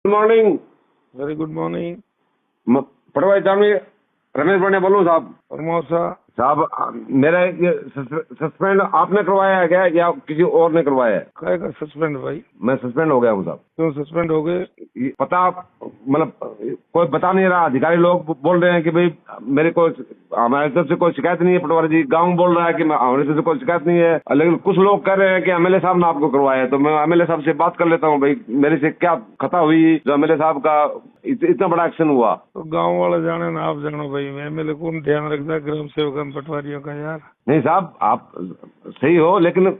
Good morning. Very good morning. पटवारी साहब, रमेश पांड्या बोलूँ साहब। प्रमोद साहब मेरा ये सस्पेंड आपने करवाया है क्या या किसी और ने करवाया है? काय का सस्पेंड भाई? मैं सस्पेंड हो गया हूँ साहब। क्यों सस्पेंड हो गए? ये पता मतलब कोई बता नहीं रहा। अधिकारी लोग बोल रहे हैं कि भाई मेरे को हमारे तरफ से कोई शिकायत नहीं है। पटवारी जी गांव बोल रहा है कि हमारे तरफ से कोई शिकायत नहीं है, लेकिन कुछ लोग कह रहे हैं कि एमएलए साहब ने आपको करवाया है। तो मैं एमएलए साहब से बात कर लेता हूँ, भाई मेरे से क्या खता हुई जो एमएलए साहब का इतना बड़ा एक्शन हुआ। तो गांव वाले जाने ना आप जानो भाई, एमएलए कौन ध्यान रखता है ग्राम सेवक पटवारियों का यार? नहीं साहब आप सही हो, लेकिन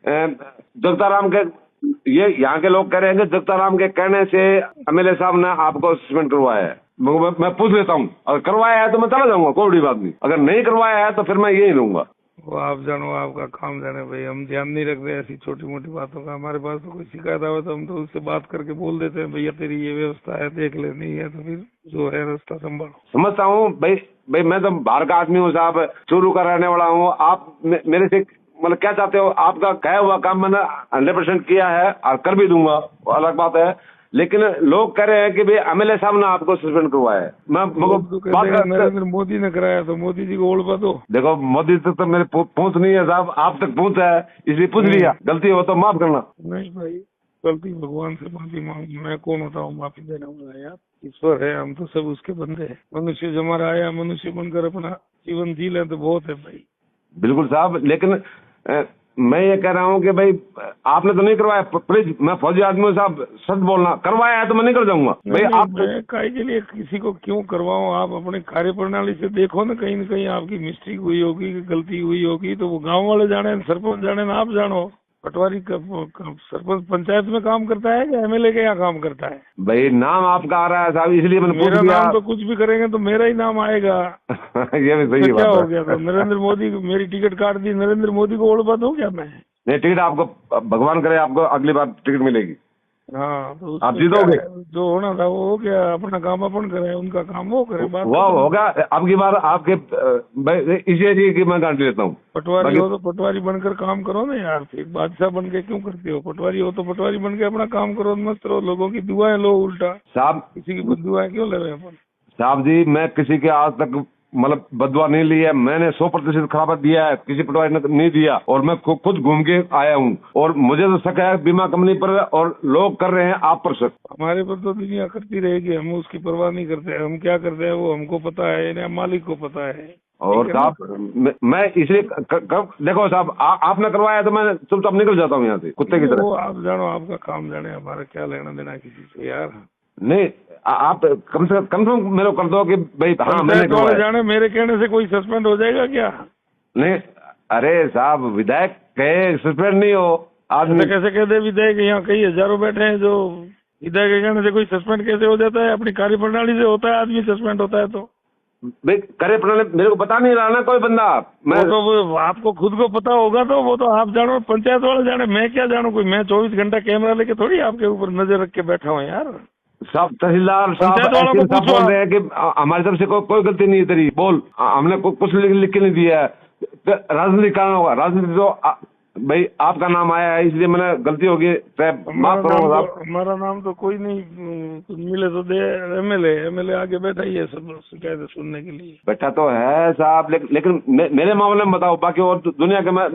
जगताराम के ये यहाँ के लोग कह रहे हैं कि जगताराम के कहने से एमएलए साहब ने आपको सस्पेंड करवाया है। मैं पूछ लेता हूँ, अगर करवाया है तो मैं चला जाऊंगा, कोई बड़ी बात नहीं। अगर नहीं करवाया है तो फिर मैं यही रहूंगा। वो आप जानो, आपका काम जाने भाई, हम ध्यान नहीं रखते ऐसी छोटी मोटी बातों का। हमारे पास तो कोई शिकायत आवे तो हम तो उससे बात करके बोल देते हैं, भैया तेरी ये व्यवस्था है देख ले, नहीं है तो फिर जो है रास्ता संभालो। समझता हूँ भाई मैं तो बाहर का आदमी हूँ साहब, चूरू का रहने वाला हूँ। आप मेरे से मतलब क्या चाहते हो? आपका कहा हुआ काम मैंने 100% किया है और कर भी दूंगा, वो अलग बात है। लेकिन लोग कह रहे हैं कि भाई एमएलए साहब ने आपको सस्पेंड करवाया है। नरेंद्र मोदी ने कराया तो मोदी जी को ओढ़ दो। देखो मोदी तक तो मेरे पहुंच नहीं है साहब, आप तक पहुंच है इसलिए पूछ लिया। गलती हो तो माफ करना। नहीं भाई, गलती भगवान से माफी मांग, मैं कौन होता हूँ माफी देने वाला यार? ईश्वर है, हम तो सब उसके बंदे हैं। मनुष्य जो हमारा आया मनुष्य बनकर अपना जीवन जी ले तो बहुत है भाई। बिल्कुल साहब, लेकिन मैं ये कह रहा हूँ कि भाई आपने तो नहीं करवाया। प्लीज, मैं फौजी आदमी हूँ साहब, सच बोलना। करवाया है तो मैं नहीं कर जाऊंगा भाई। आप मैं काहे के लिए किसी को क्यों करवाऊँ? आप अपने कार्य प्रणाली से देखो ना कहीं आपकी मिस्टेक हुई होगी, गलती हुई होगी, तो वो गाँव वाले जाने, सरपंच जाने ना आप जानो। पटवारी सरपंच पंचायत में काम करता है या एमएलए के यहाँ काम करता है? भाई नाम आपका आ रहा है साहब, इसलिए मैंने पूछ मेरा लिया। नाम तो कुछ भी करेंगे तो मेरा ही नाम आएगा। ये भी सही तो क्या बात हो गया? तो नरेंद्र मोदी मेरी टिकट काट दी, नरेंद्र मोदी को ओढ़ दूं क्या मैं? नहीं, टिकट आपको भगवान करे आपको अगली बार टिकट मिलेगी। हाँ तो आप उसमें जीतोगे। जो होना था वो हो गया। अपना काम अपन करे, उनका काम वो करे। बात वो होगा अब की बार आपके इसी एरिया की मैं गारंटी लेता हूँ। पटवारी हो तो पटवारी बनकर काम करो ना यार, फिर बादशाह बन के क्यों करते हो? पटवारी हो तो पटवारी बन के अपना काम करो, मस्त रहो, लोगों की दुआएं लो। उल्टा साहब किसी की दुआएं क्यों ले रहे हैं अपन? साहब जी, मैं किसी के आज तक मतलब बदुआ नहीं ली है। मैंने 100% खराबा दिया है, किसी पटवारी ने नहीं दिया। और मैं खुद घूम के आया हूँ और मुझे तो शक है बीमा कंपनी पर, और लोग कर रहे हैं आप पर शक। हमारे पर तो दुनिया करती रहेगी, हम उसकी परवाह नहीं करते। हम क्या करते हैं वो हमको पता है या मालिक को पता है। और साहब मैं इसलिए देखो साहब, आपने करवाया तो मैं चुपचाप निकल जाता हूँ यहाँ से कुत्ते की तरह। वो आप जानो, आपका काम जाने, हमारा क्या लेना देना किसी से यार। नहीं, आप कम से कम मेरे को कर दो कि भाई हाँ मैंने करवाया। जाने मेरे कहने से कोई सस्पेंड हो जाएगा क्या? नहीं, अरे साहब विधायक कहे सस्पेंड नहीं हो आदमी कैसे कह दे विधायक? यहाँ कई हजारों बैठे हैं, जो विधायक के कहने से कोई सस्पेंड कैसे हो जाता है? अपनी कार्य प्रणाली से होता है आदमी सस्पेंड होता है। तो भाई करे प्रणाली मेरे को बता नहीं रहा ना कोई बंदा। मैं तो वो आपको खुद को पता होगा, तो वो तो आप जानो, पंचायत वाले जाने, मैं क्या जानू? कोई मैं 24 घंटा कैमरा लेके थोड़ी आपके ऊपर नजर रख के बैठा हूँ यार। सब तहसीलदार साहब वालों को ऐसे बोल रहे हैं कि हमारी तरफ से कोई गलती नहीं है तेरी, बोल हमने कुछ लिख के नहीं दिया है। राजनीति कारण होगा, राजनीति तो भाई आपका नाम आया है इसलिए मैंने गलती होगी, माफ करो साहब। हमारा नाम तो कोई नहीं मिले तो दे। एमएलए आगे बैठा ही है सब शिकायत सुनने के लिए। बैठा तो है साहब, लेकिन मेरे मामले में बताओ, बाकी और दुनिया के मैं